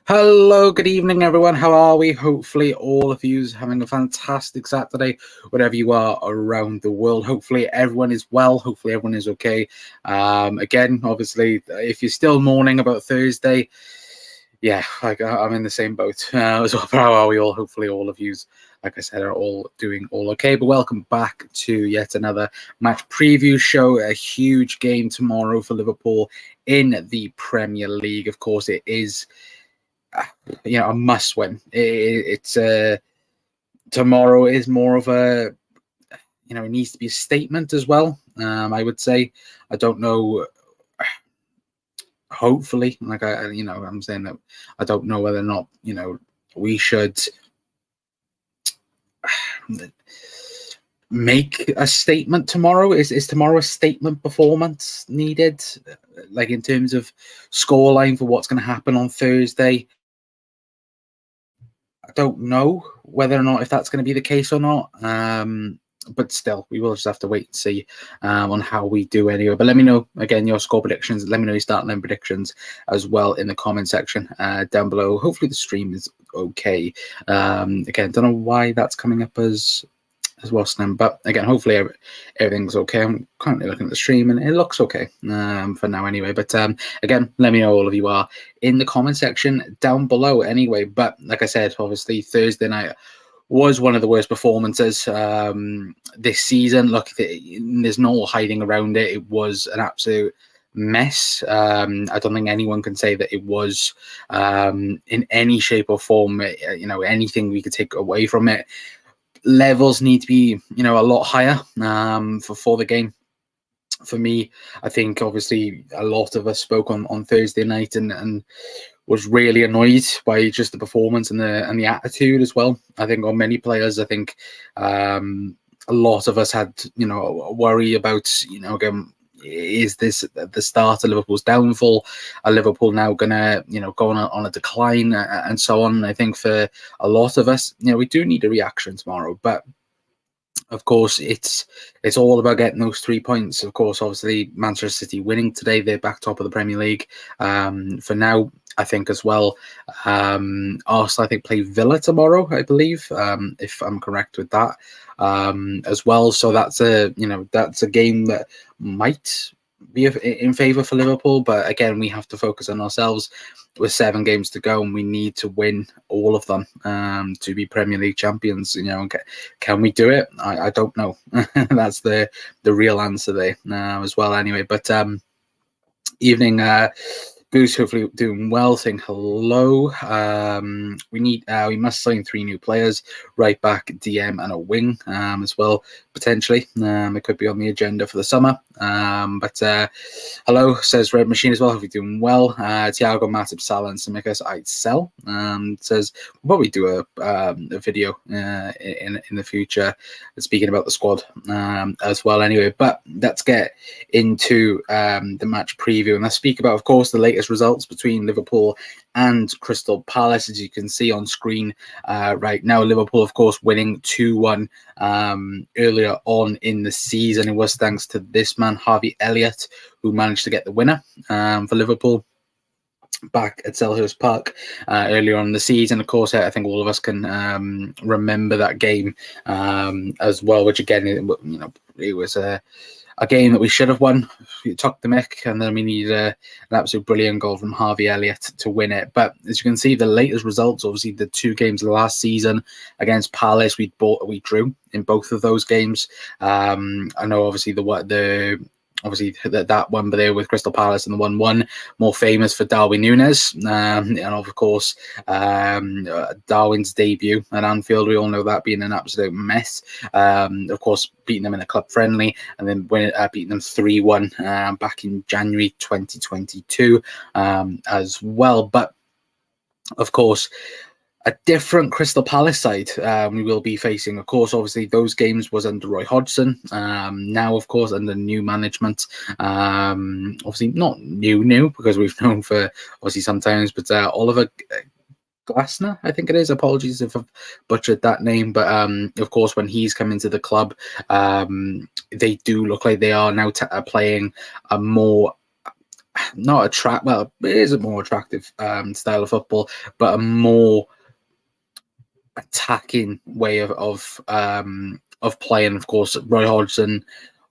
Hello, good evening, everyone. How are we? Hopefully, all of you having a fantastic Saturday, wherever you are around the world. Hopefully, everyone is well. Hopefully, everyone is okay. Again, obviously, if you're still mourning about Thursday, yeah, I'm in the same boat as well. How are we all? Hopefully, all of you, like I said, are all doing all okay. But welcome back to yet another match preview show. A huge game tomorrow for Liverpool in the Premier League. Of course, it is a must win. It's tomorrow is more of a it needs to be a statement as well. I would say. I don't know. Hopefully, I'm saying that I don't know whether or not we should make a statement tomorrow. Is tomorrow a statement performance needed, like in terms of scoreline for what's going to happen on Thursday? I don't know whether or not if that's going to be the case or not. But still, we will just have to wait and see on how we do anyway. But let me know, again, your score predictions. Let me know your starting line predictions as well in the comment section down below. Hopefully the stream is okay. Again, don't know why that's coming up as well, Slim. But again, hopefully everything's okay. I'm currently looking at the stream and it looks okay for now anyway. But again, let me know all of you are in the comment section down below anyway. But like I said, obviously Thursday night was one of the worst performances this season. Look, there's no hiding around it. It was an absolute mess. I don't think anyone can say that it was in any shape or form, anything we could take away from it. Levels need to be, a lot higher for the game. For me, I think obviously a lot of us spoke on Thursday night and was really annoyed by just the performance and the attitude as well. I think on many players, I think a lot of us had a worry about again, is this the start of Liverpool's downfall? Are Liverpool now gonna go on a decline and so on? I think for a lot of us, we do need a reaction tomorrow, but of course, it's all about getting those 3 points. Of course, obviously, Manchester City winning today, they're back top of the Premier League. For now, I think as well, Arsenal, I think, play Villa tomorrow, I believe, if I'm correct with that, as well. So that's a game that might be in favour for Liverpool, but again, we have to focus on ourselves. With 7 games to go, and we need to win all of them to be Premier League champions. Can we do it? I don't know. That's the real answer there as well. Anyway, but evening. Goose, hopefully doing well, saying hello. We must sign 3 new players, right back, DM, and a wing as well, potentially. It could be on the agenda for the summer. But hello, says Red Machine as well. Hope you're doing well. Thiago, Matip, Salah, and Simikas, I'd sell. Says we'll probably do a video in the future speaking about the squad as well. Anyway, but let's get into the match preview, and let's speak about, of course, the latest results between Liverpool and Crystal Palace. As you can see on screen right now, Liverpool, of course, winning 2-1 earlier on in the season. It was thanks to this man, Harvey Elliott, who managed to get the winner for Liverpool back at Selhurst Park earlier on in the season. Of course, I think all of us can remember that game as well, which again, it was a game that we should have won. We took the mick, and then we needed an absolute brilliant goal from Harvey Elliott to win it. But as you can see, the latest results, obviously the 2 games of the last season against Palace, we drew in both of those games. I know obviously that one, but there with Crystal Palace and the 1-1, more famous for Darwin Núñez, and of course Darwin's debut at Anfield. We all know that being an absolute mess. Of course, beating them in a club friendly, and then beating them 3-1 back in January 2022 as well. But of course, a different Crystal Palace side we will be facing. Of course, obviously, those games was under Roy Hodgson. Now, of course, under new management. Obviously, not new, because we've known for, obviously, sometimes, but Oliver Glasner, I think it is. Apologies if I've butchered that name. But, of course, when he's come into the club, they do look like they are now playing a more not attract. Well, it is a more attractive style of football, but a more attacking way of playing. Of course, Roy Hodgson.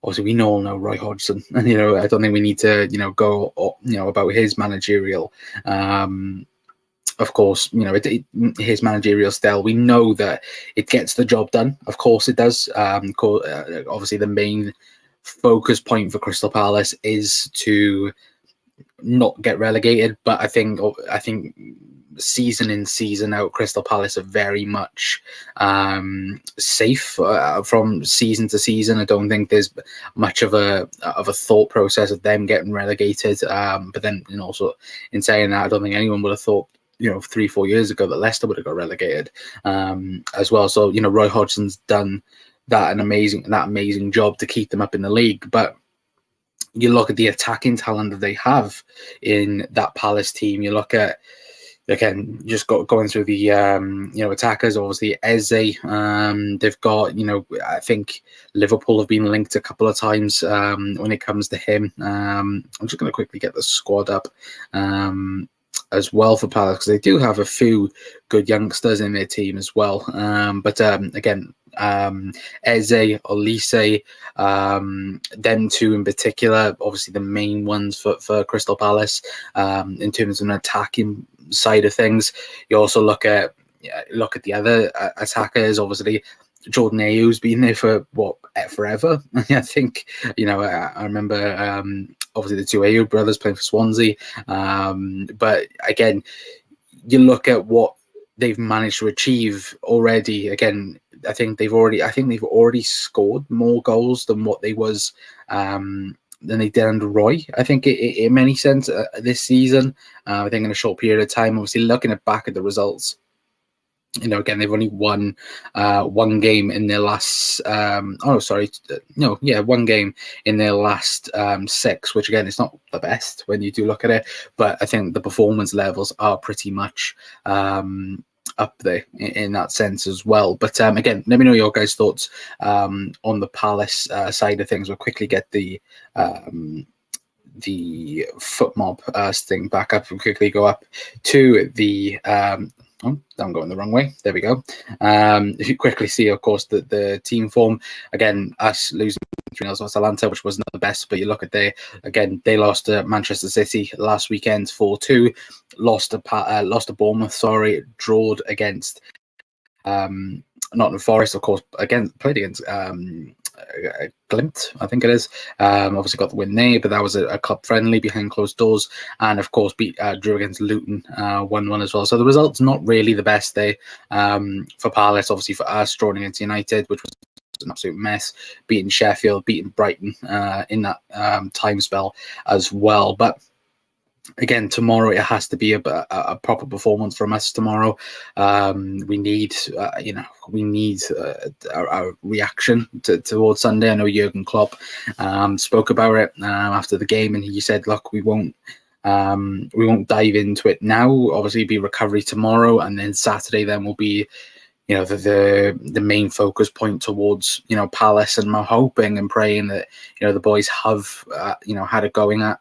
Obviously, we all know Roy Hodgson, and I don't think we need to go about his managerial. Of course, his managerial style. We know that it gets the job done. Of course, it does. Obviously, the main focus point for Crystal Palace is to not get relegated. But I think season in, season out, Crystal Palace are very much safe from season to season. I don't think there's much of a thought process of them getting relegated. But then, also in saying that, I don't think anyone would have thought 3-4 years ago that Leicester would have got relegated as well. So Roy Hodgson's done that amazing job to keep them up in the league. But you look at the attacking talent that they have in that Palace team. You look at, again, just going through the attackers. Obviously Eze, they've got I think Liverpool have been linked a couple of times when it comes to him. I'm just going to quickly get the squad up as well for Palace, because they do have a few good youngsters in their team as well. But again, Eze, Olise, them two in particular, obviously the main ones for Crystal Palace in terms of an attacking side of things. You also look at the other attackers. Obviously, Jordan Ayew's been there for forever. I think I remember obviously the two Ayew brothers playing for Swansea. But again, you look at what they've managed to achieve already. Again, I think they've already scored more goals than what they was than they did under Roy. I think in many sense this season. I think in a short period of time. Obviously, looking back at the results, again, they've only won one game in their last. One game in their last 6, which again is not the best when you do look at it. But I think the performance levels are pretty much up there in that sense as well. But again, let me know your guys' thoughts on the Palace side of things. We'll quickly get the foot mob thing back up and quickly go up to the I'm going the wrong way. There we go. If you quickly see, of course, the team form, again, us losing 3-0 to Atalanta, which wasn't the best, but you look at they lost to Manchester City last weekend 4-2, lost to Bournemouth, drawed against Nottingham Forest, of course, again, played against Glimt, I think it is. Obviously got the win there, but that was a club friendly behind closed doors, and of course drew against Luton 1-1 as well. So the results not really the best there for Palace. Obviously for us, drawing against United, which was an absolute mess, beating Sheffield, beating Brighton in that time spell as well. But again, tomorrow it has to be a proper performance from us tomorrow. We need, a reaction towards Sunday. I know Jurgen Klopp spoke about it after the game, and he said, "Look, we won't dive into it now. Obviously, it'll be recovery tomorrow, and then Saturday then will be." The main focus point towards Palace, and I'm hoping and praying that the boys have had it going at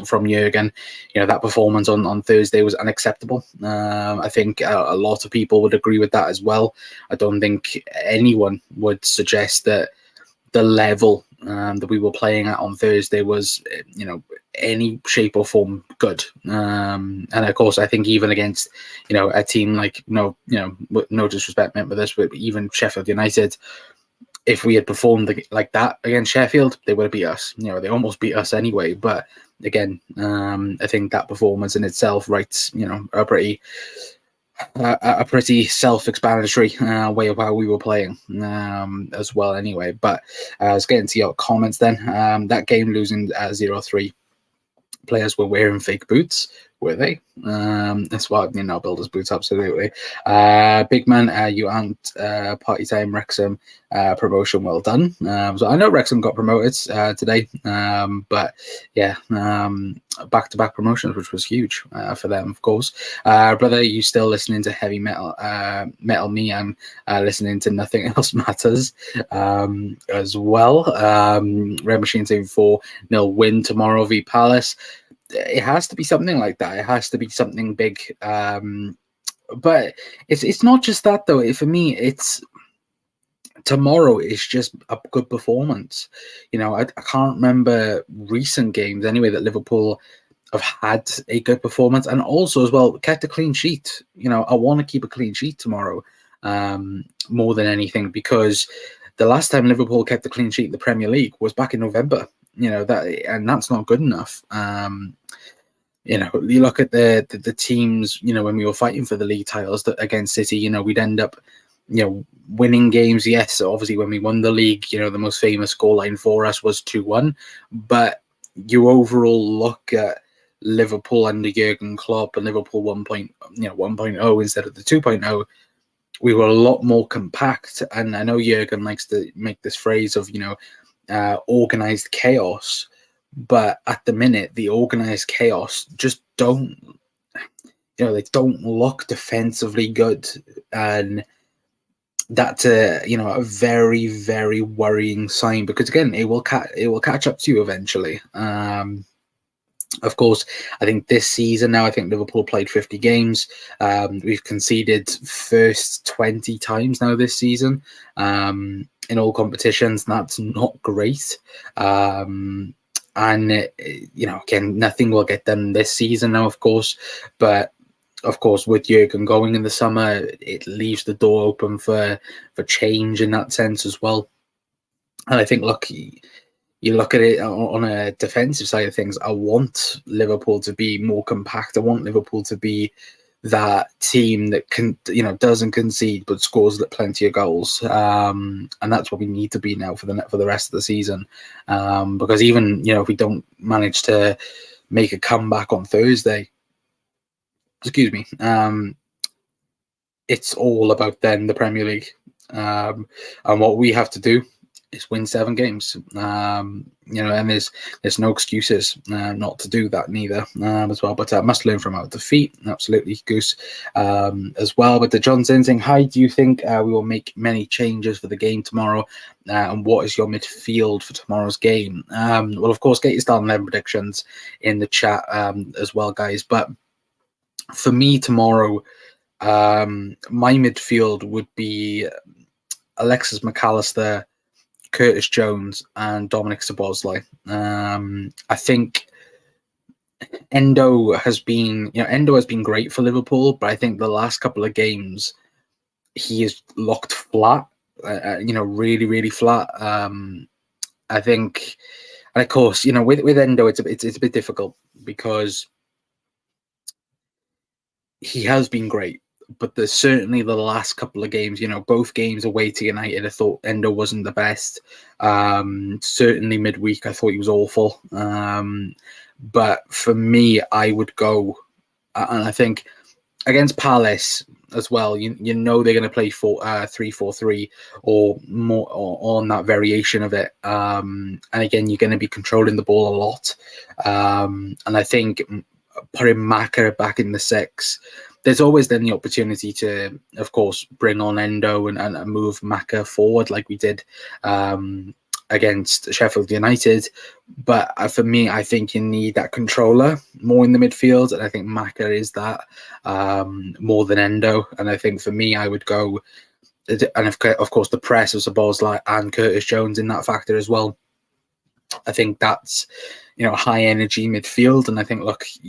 from Jurgen. That performance on Thursday was unacceptable. I think a lot of people would agree with that as well. I don't think anyone would suggest that the level that we were playing at on Thursday was any shape or form good. And of course, I think even against a team like no disrespect meant with this, but even Sheffield United, if we had performed like that against Sheffield, they would have beat us. They almost beat us anyway. But again, I think that performance in itself writes a pretty self-explanatory way of how we were playing as well anyway. But let's get into your comments then. That game losing 0-3, players were wearing fake boots. Were they? That's why now builders boots, absolutely. Big man, you aren't party time Wrexham promotion well done. So I know Wrexham got promoted today, but yeah, back-to-back promotions, which was huge for them, of course. Brother, you still listening to heavy metal, metal me, and listening to Nothing Else Matters as well. Red Machine saying 4-0 win tomorrow v Palace. It has to be something like that. It has to be something big. But it's not just that though. For me, it's tomorrow is just a good performance. I can't remember recent games anyway that Liverpool have had a good performance, and also as well kept a clean sheet. I want to keep a clean sheet tomorrow more than anything, because the last time Liverpool kept a clean sheet in the Premier League was back in November. And that's not good enough. You look at the teams, when we were fighting for the league titles against City, we'd end up, winning games. Yes, obviously when we won the league, the most famous scoreline for us was 2-1. But you overall look at Liverpool under Jurgen Klopp and Liverpool 1.0 instead of the 2.0, we were a lot more compact. And I know Jurgen likes to make this phrase of, organized chaos, but at the minute the organized chaos just don't they don't look defensively good, and that's a very, very worrying sign, because again it will catch up to you eventually. Of course, I think this season now, I think Liverpool played 50 games. We've conceded first 20 times now this season in all competitions. That's not great. And, again, nothing will get done this season now, of course. But, of course, with Jurgen going in the summer, it leaves the door open for change in that sense as well. And I think, look, you look at it on a defensive side of things, I want Liverpool to be more compact. I want Liverpool to be that team that doesn't concede but scores plenty of goals, and that's what we need to be now for the rest of the season. Because even if we don't manage to make a comeback on Thursday, it's all about then the Premier League, and what we have to do is win 7 games, and there's no excuses not to do that neither as well. But must learn from our defeat, absolutely, Goose, as well. But the Johnson saying, hi, do you think we will make many changes for the game tomorrow, and what is your midfield for tomorrow's game? Well, of course, get your starting 11 predictions in the chat as well, guys. But for me tomorrow, my midfield would be Alexis McAllister, Curtis Jones, and Dominic Szoboszlai. I think Endo has been great for Liverpool, but I think the last couple of games he is locked flat. Really, really flat. I think, and of course, with Endo, it's a bit difficult because he has been great, but there's certainly the last couple of games, both games away to United, I thought Endo wasn't the best. Certainly midweek, I thought he was awful. But for me, I would go, and I think against Palace as well, they're going to play 3-4-3 or more, or on that variation of it. And again, you're going to be controlling the ball a lot. And I think putting Maka back in the 6, there's always then the opportunity to, of course, bring on Endo and move Maka forward like we did against Sheffield United. But for me, I think you need that controller more in the midfield, and I think Maka is that more than Endo. And I think for me, I would go, and of course, the press of Szoboszlai and Curtis Jones in that factor as well. I think that's high energy midfield, and I think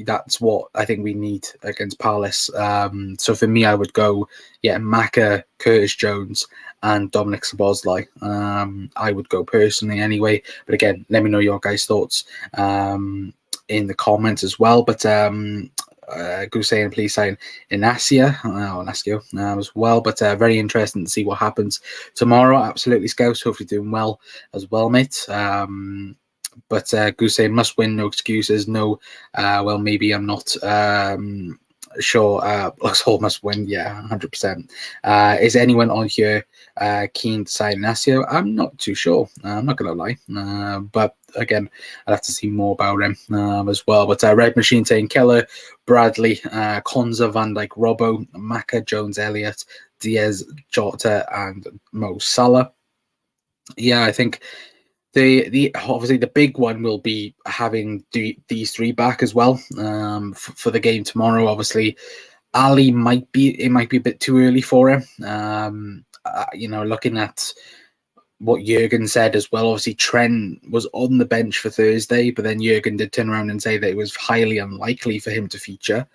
that's what I think we need against Palace. So for me, I would go Maka, Curtis Jones, and Dominic Szoboszlai. I would go personally anyway, but again, let me know your guys' thoughts in the comments as well. But go saying, please sign Inacio as well. But very interesting to see what happens tomorrow. Absolutely, Scouts. Hopefully doing well as well, mate. But Goose must win, no excuses, no, well, maybe I'm not sure. Luxor must win, yeah, 100%. Is anyone on here keen to sign Nasio? I'm not too sure. I'm not going to lie. But again, I'd have to see more about him as well. But Red Machine saying Keller, Bradley, Konza, Van Dijk, Robbo, Maka, Jones, Elliott, Diaz, Jota, and Mo Salah. Yeah, I think the obviously the big one will be having these three back as well for the game tomorrow. Obviously, Ali might be a bit too early for him. Looking at what Jurgen said as well, obviously Trent was on the bench for Thursday, but then Jurgen did turn around and say that it was highly unlikely for him to feature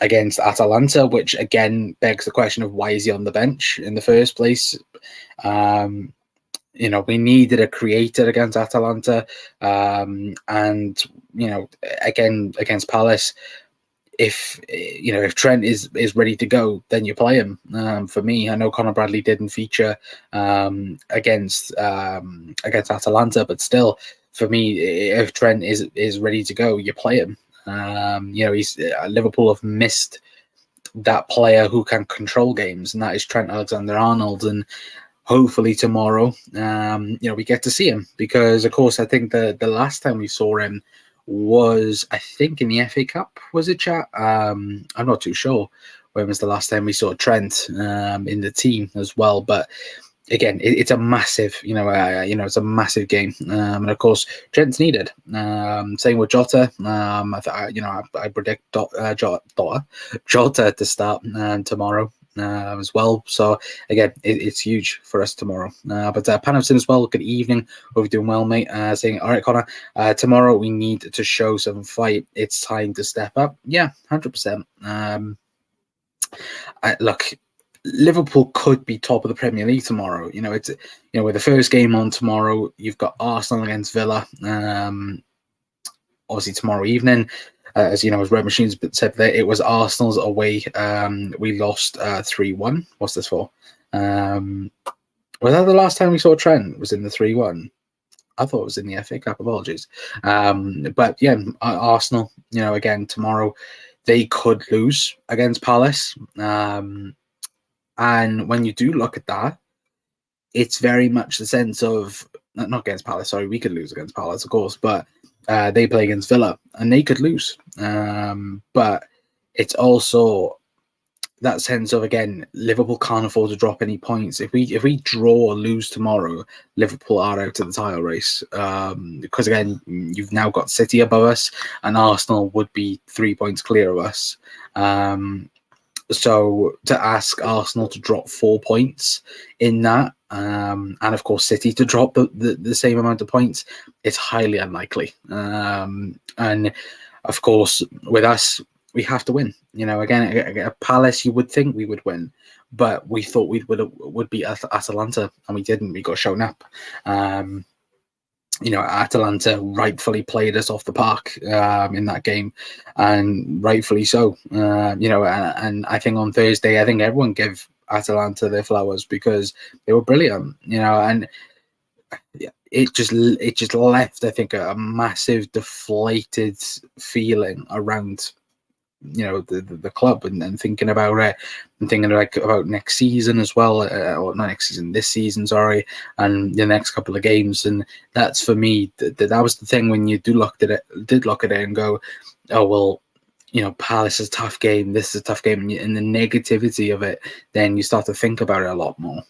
against Atalanta, which again begs the question of why is he on the bench in the first place. We needed a creator against Atalanta, and again against Palace. If Trent is ready to go, then you play him. For me, I know Conor Bradley didn't feature against Atalanta, but still, for me, if Trent is ready to go, you play him. Liverpool have missed that player who can control games, and that is Trent Alexander-Arnold. And hopefully tomorrow, we get to see him, because of course I think the last time we saw him was, I think, in the FA Cup. Was it, chat? I'm not too sure when was the last time we saw Trent in the team as well. But again, it's a massive, it's a massive game, and of course Trent's needed. Same with Jota. I predict Jota to start tomorrow. As well. So again, it's huge for us tomorrow. But Panelson as well, good evening. Hope you're doing well, mate. Saying, all right, Connor, tomorrow we need to show some fight. It's time to step up. Yeah, 100%. Look, Liverpool could be top of the Premier League tomorrow. It's with the first game on tomorrow, you've got Arsenal against Villa. Obviously tomorrow evening. As Red Machines said there, it was Arsenal's away. We lost 3-1. What's this for? Was that the last time we saw Trent? Was in the 3-1? I thought it was in the FA Cup. Apologies. But yeah, Arsenal, again, tomorrow, they could lose against Palace. And when you do look at that, it's very much the sense of, not against Palace, sorry, we could lose against Palace, of course, but they play against Villa and they could lose. But it's also that sense of, again, Liverpool can't afford to drop any points. If we draw or lose tomorrow, Liverpool are out of the title race. Because again, you've now got City above us and Arsenal would be 3 points clear of us. So to ask Arsenal to drop 4 points in that, and of course City to drop the same amount of points, it's highly unlikely. And of course, with us, we have to win. Again, at Palace, you would think we would win, but we thought we would beat Atalanta, and we didn't. We got shown up. Atalanta rightfully played us off the park in that game, and rightfully so. And I think on Thursday, I think everyone gave Atalanta their flowers because they were brilliant. And it just left, I think, a massive deflated feeling around the club, and thinking about it, and thinking about next season as well, or not next season, this season, sorry, and the next couple of games. And that's, for me, that was the thing when you did look at it and go, oh well, Palace is a tough game, this is a tough game, and the negativity of it, then you start to think about it a lot more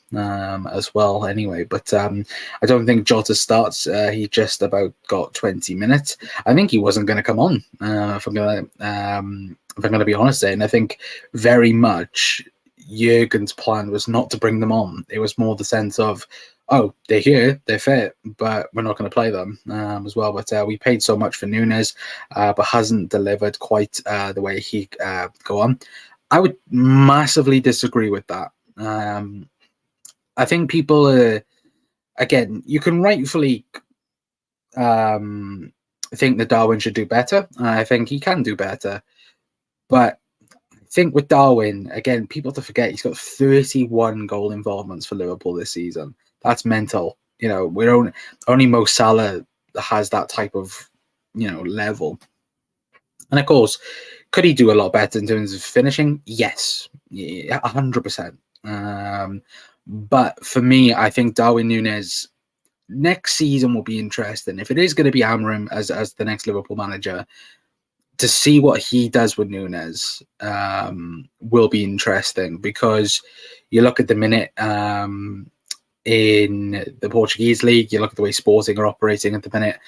as well anyway. But I don't think Jota starts. He just about got 20 minutes. I think he wasn't going to come on, if I'm going to be honest. And I think very much Jurgen's plan was not to bring them on. It was more the sense of, oh, they're here, they're fit, but we're not going to play them as well. But we paid so much for Nunes, but hasn't delivered quite the way he go on. I would massively disagree with that. I think people again, you can rightfully think that Darwin should do better. I think he can do better. But I think with Darwin, again, people have to forget he's got 31 goal involvements for Liverpool this season. That's mental. We're only Mo Salah has that type of, level. And of course, could he do a lot better in terms of finishing? Yes, 100%. But for me, I think Darwin Núñez next season will be interesting. If it is going to be Amorim as the next Liverpool manager, to see what he does with Núñez will be interesting, because you look at the minute in the Portuguese league, you look at the way Sporting are operating at the minute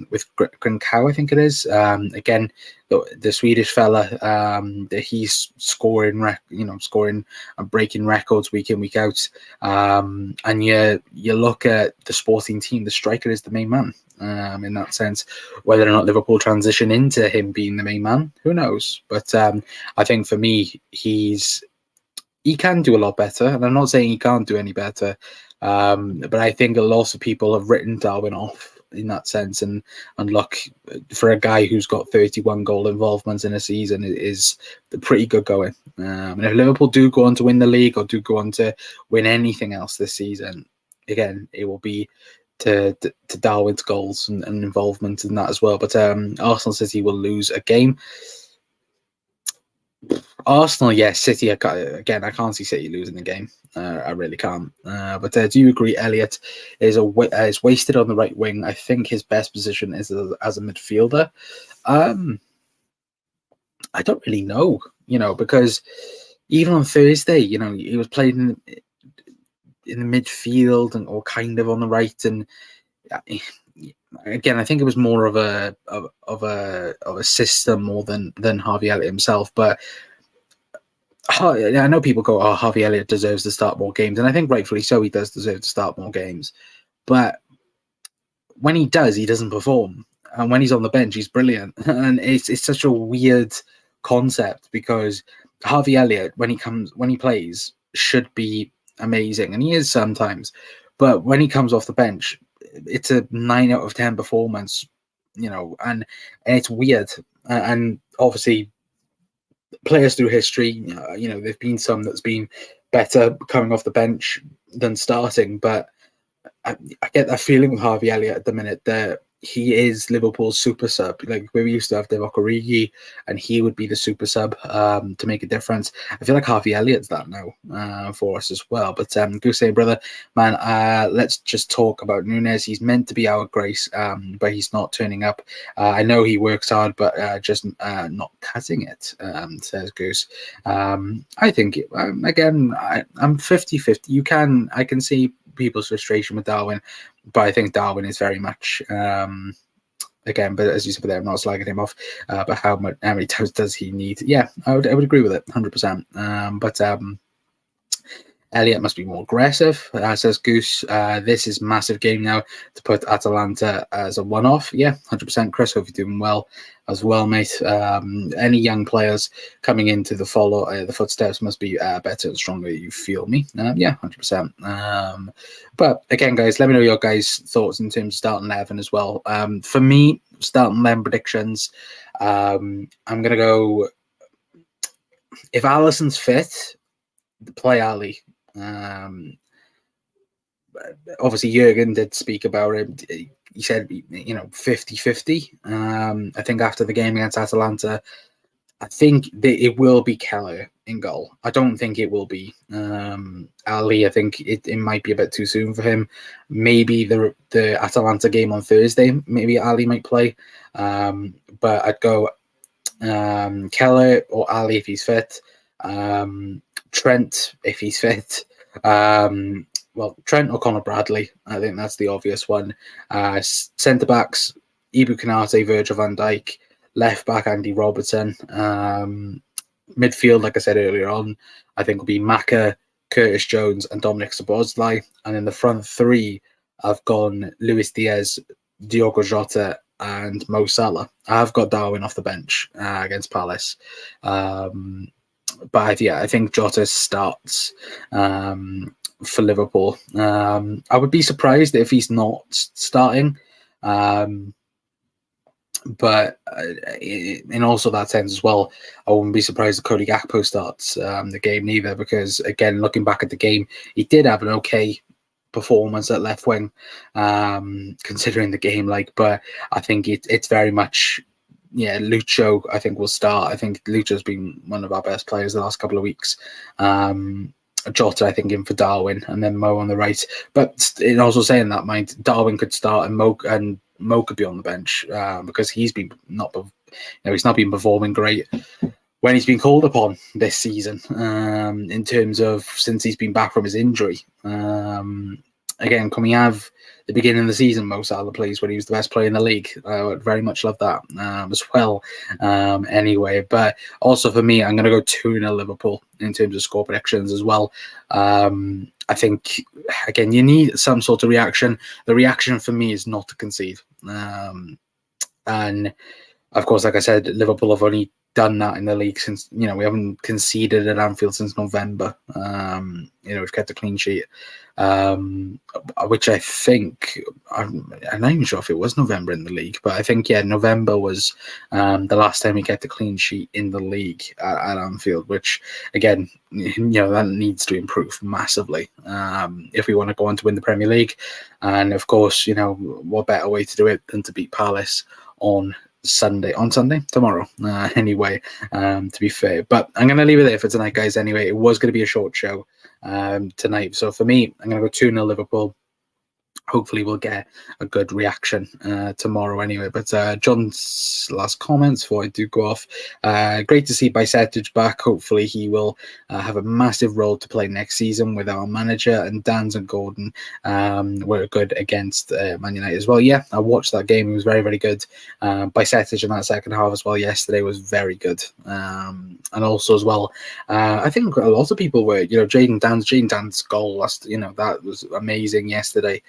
with Grinkau, I think it is. Again, the Swedish fella, he's scoring and breaking records week in, week out. And you look at the Sporting team, the striker is the main man. In that sense, whether or not Liverpool transition into him being the main man, who knows? But I think for me, he can do a lot better, and I'm not saying he can't do any better, but I think a lot of people have written Darwin off in that sense, and look, for a guy who's got 31 goal involvements in a season, it is pretty good going. And if Liverpool do go on to win the league, or do go on to win anything else this season, again, it will be to Darwin's goals and involvement in that as well. But Arsenal City will lose a game. Arsenal, yes. City, I can't see City losing the game. I really can't. But do you agree Elliott is wasted on the right wing? I think his best position is as a midfielder. I don't really know, because even on Thursday, he was playing in the midfield or kind of on the right, and again, I think it was more of a system more than Harvey Elliott himself. But I know people go, "Oh, Harvey Elliott deserves to start more games," and I think rightfully so. He does deserve to start more games, but when he does, he doesn't perform, and when he's on the bench, he's brilliant. And it's such a weird concept, because Harvey Elliott, when he plays, should be amazing, and he is sometimes, but when he comes off the bench, it's a 9 out of 10 performance, and it's weird. And obviously, players through history, there've been some that's been better coming off the bench than starting, but I get that feeling with Harvey Elliott at the minute that he is Liverpool's super sub. Like, we used to have Divock Origi, and he would be the super sub to make a difference. I feel like Harvey Elliott's that now for us as well. But Goose, brother, man, let's just talk about Núñez. He's meant to be our Grace, but he's not turning up. I know he works hard, but just not cutting it, says Goose. I think, again, I'm 50-50. I can see people's frustration with Darwin, but I think Darwin is very much again, but as you said there, I'm not slagging him off, but how many times does he need? Yeah, I would agree with it 100%. But Elliott must be more aggressive, says Goose. This is massive game now to put Atalanta as a one-off. Yeah, 100%. Chris, hope you're doing well as well, mate. Any young players coming into the footsteps must be better and stronger. You feel me? Yeah, 100%. But again, guys, let me know your guys' thoughts in terms of starting 11 as well. For me, starting 11 predictions, I'm going to go, if Alisson's fit, play Ali. Obviously Jurgen did speak about it. He said 50-50. I think after the game against Atalanta, I think that it will be Keller in goal. I don't think it will be Ali. I think it might be a bit too soon for him. Maybe the Atalanta game on Thursday, maybe Ali might play, but I'd go Keller or Ali if he's fit. Trent if he's fit. Well, Trent or Conor Bradley. I think that's the obvious one. Centre backs: Ibu Konate, Virgil van Dijk. Left back: Andy Robertson. Midfield, like I said earlier on, I think will be Maka, Curtis Jones, and Dominic Szoboszlai. And in the front three, I've gone Luis Diaz, Diogo Jota, and Mo Salah. I've got Darwin off the bench against Palace. But yeah, I think Jota starts for Liverpool. I would be surprised if he's not starting. But in also that sense as well, I wouldn't be surprised if Cody Gakpo starts the game neither, because again, looking back at the game, he did have an okay performance at left wing, considering the game. But I think it's very much, yeah, Lucho, I think, will start. I think Lucho's been one of our best players the last couple of weeks. Jota, I think, in for Darwin, and then Mo on the right. But in also saying that, mind, Darwin could start and Mo could be on the bench because he's not been performing great when he's been called upon this season. In terms of since he's been back from his injury. Again, can we have the beginning of the season Mo Salah plays when he was the best player in the league? I would very much love that as well. Anyway, but also for me, I'm going to go 2-0 Liverpool in terms of score predictions as well. I think, again, you need some sort of reaction. The reaction for me is not to concede. And, of course, like I said, Liverpool have only done that in the league since, we haven't conceded at Anfield since November. We've kept a clean sheet, which I think, I'm not even sure if it was November in the league, but I think, November was the last time we kept a clean sheet in the league at Anfield, which, again, that needs to improve massively if we want to go on to win the Premier League. And, of course, what better way to do it than to beat Palace on tomorrow, anyway, to be fair. But I'm going to leave it there for tonight, guys. Anyway, it was going to be a short show tonight. So for me, I'm going to go 2-0 Liverpool. Hopefully we'll get a good reaction tomorrow anyway. But John's last comments before I do go off. Great to see Bajcetic back. Hopefully he will have a massive role to play next season with our manager. And Dan's and Gordon were good against Man United as well. Yeah, I watched that game. It was very, very good. Bajcetic in that second half as well yesterday was very good. And also as well, I think a lot of people were, Jayden Dan's goal last, that was amazing yesterday.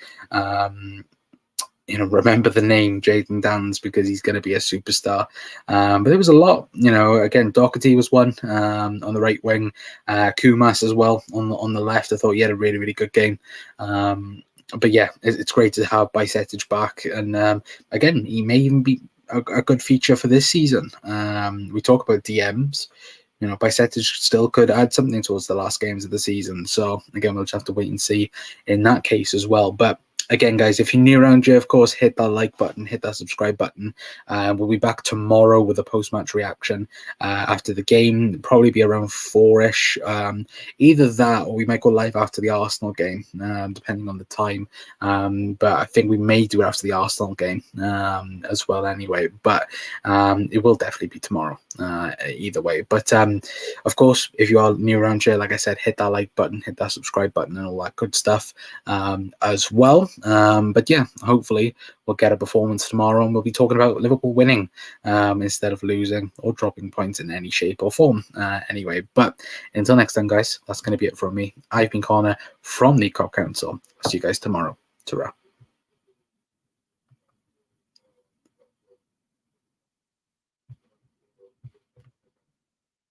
Remember the name Jayden Danns because he's going to be a superstar. But there was a lot, again, Doherty was one on the right wing, Kumas as well on the left. I thought he had a really, really good game. But yeah, it's great to have Bajcetic back. And again, he may even be a good feature for this season. We talk about DMs. Bajcetic still could add something towards the last games of the season. So again, we'll just have to wait and see in that case as well. But again, guys, if you're new around here, of course, hit that like button, hit that subscribe button. We'll be back tomorrow with a post-match reaction after the game, probably be around 4-ish. Either that or we might go live after the Arsenal game, depending on the time. But I think we may do it after the Arsenal game as well anyway. But it will definitely be tomorrow either way. But of course, if you are new around here, like I said, hit that like button, hit that subscribe button and all that good stuff as well. But yeah, hopefully we'll get a performance tomorrow and we'll be talking about Liverpool winning instead of losing or dropping points in any shape or form anyway. But until next time, guys, that's going to be it from me. I've been Connor from the COP Council. I'll see you guys tomorrow. Ta-ra.